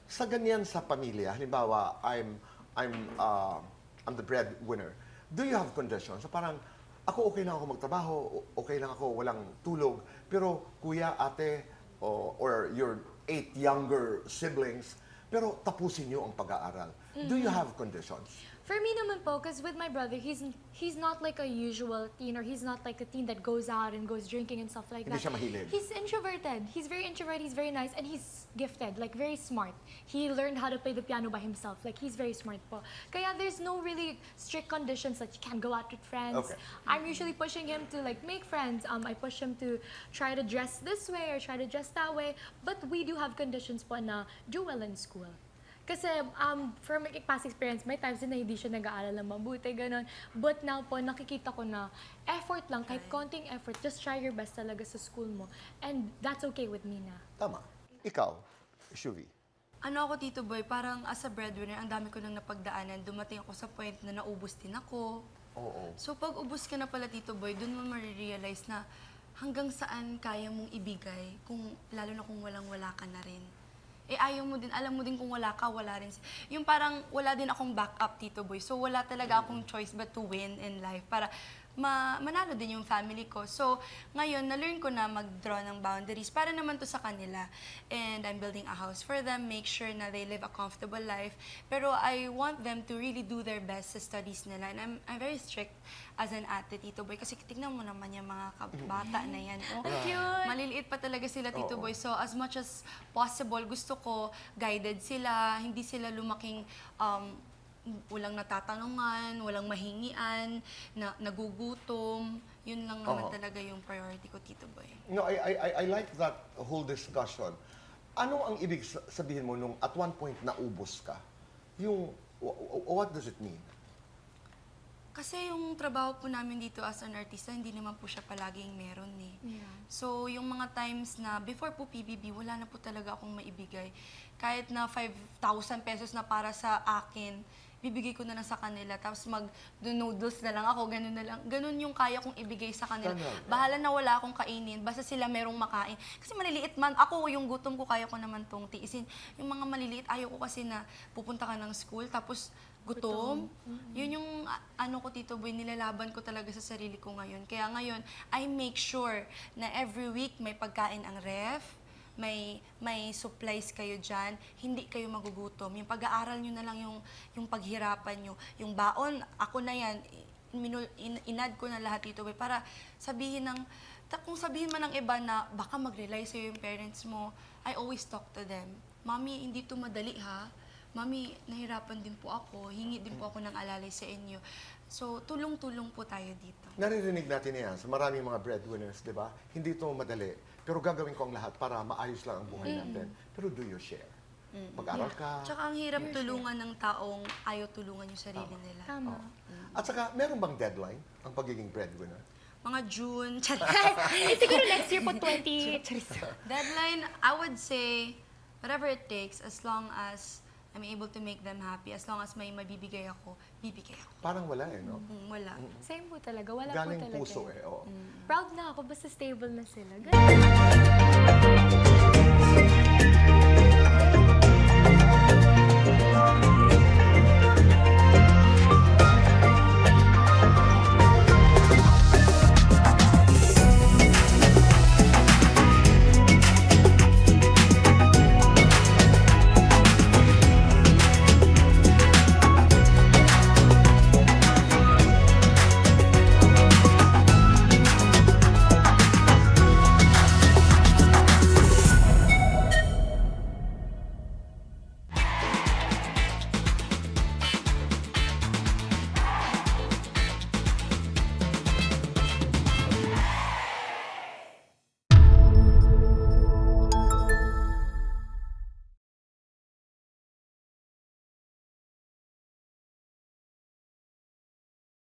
sa ganyan sa pamilya, halimbawa, I'm the breadwinner. Do you have conditions? So parang, ako okay lang ako magtrabaho, okay lang ako walang tulog, pero kuya, ate, or your 8 younger siblings, pero tapusin niyo ang pag-aaral. Do you have conditions? For me naman po, because with my brother, he's not like a usual teen, or he's not like a teen that goes out and goes drinking and stuff like Hindi that. siya mahilig. He's introverted. He's very introverted, he's very nice, and he's gifted, like very smart. He learned how to play the piano by himself. Like, he's very smart po. Kaya there's no really strict conditions that you can't go out with friends. Okay. I'm usually pushing him to like make friends. I push him to try to dress this way or try to dress that way. But we do have conditions po na do well in school. Kasi from my past experience, may times din na hindi siya nag-aaral ng mabuti, gano'n. But now po, nakikita ko na effort lang, kahit konting effort, just try your best talaga sa school mo. And that's okay with me na. Tama. Ikaw, Shuvi. Ano ako, Tito Boy, parang as a breadwinner, ang dami ko nang napagdaanan. Dumating ako sa point na naubos din ako. Oo. So pag ubos ka na pala, Tito Boy, dun mo marirealize na hanggang saan kaya mong ibigay, lalo na kung walang-wala ka na rin. Eh ayaw mo din, alam mo din kung wala ka, wala rin. Yung parang wala din akong backup, Tito Boy. So wala talaga akong choice but to win in life para manalo din yung family ko. So ngayon, na-learn ko na mag-draw ng boundaries para naman to sa kanila. And I'm building a house for them, make sure na they live a comfortable life. Pero I want them to really do their best sa studies nila. And I'm very strict as an ate, Tito Boy. Kasi tignan mo naman yung mga bata na yan. Oh, Cute! maliliit pa talaga sila, Tito Boy. So as much as possible, gusto ko guided sila, hindi sila lumaking walang natatanungan, walang mahingian, nagugutom. Yun lang naman talaga yung priority ko, Tito Boy. No, I like that whole discussion. Ano ang ibig sabihin mo nung at one point naubos ka? Yung, what does it mean? Kasi yung trabaho po namin dito as an artista, hindi naman po siya palaging meron eh. Yeah. So yung mga times na before po PBB, wala na po talaga akong maibigay. Kahit na 5,000 pesos na para sa akin, bibigay ko na lang sa kanila. Tapos mag-noodles na lang ako, ganun na lang. Ganun yung kaya kong ibigay sa kanila. Bahala na wala akong kainin, basta sila merong makain. Kasi maliliit man, ako yung gutom ko, kaya ko naman tong tiisin. Yung mga maliliit, ayaw ko kasi na pupunta ka ng school, tapos gutom. Yun yung ano ko, Tito Boy, nilalaban ko talaga sa sarili ko ngayon. Kaya ngayon, I make sure na every week may pagkain ang ref, may supplies kayo dyan, hindi kayo magugutom. Yung pag-aaral nyo na lang yung paghirapan nyo. Yung baon, ako na yan, inad ko na lahat dito. Para sabihin kung sabihin man ng iba na baka mag-rely sa'yo yung parents mo, I always talk to them. Mami, hindi to madali ha. Mami, nahirapan din po ako. Hingi din po ako ng alalay sa inyo. So, tulong-tulong po tayo dito. Naririnig natin yan sa maraming mga breadwinners, di ba? Hindi ito madali. Pero gagawin ko ang lahat para maayos lang ang buhay natin. Pero do you share? Mag-aral ka. Tsaka ang hirap tulungan ng taong ayaw tulungan yung sarili nila. Tama. At saka, meron bang deadline ang pagiging breadwinner? Mga June, Siguro next year po, 20. deadline, I would say, whatever it takes, as long as I'm able to make them happy, as long as may mabibigay ako, bibigay ako. Parang wala eh, no? Wala. Same po talaga. Wala Galing po talaga. puso eh, oo. Proud na ako, basta stable na sila. Ganun.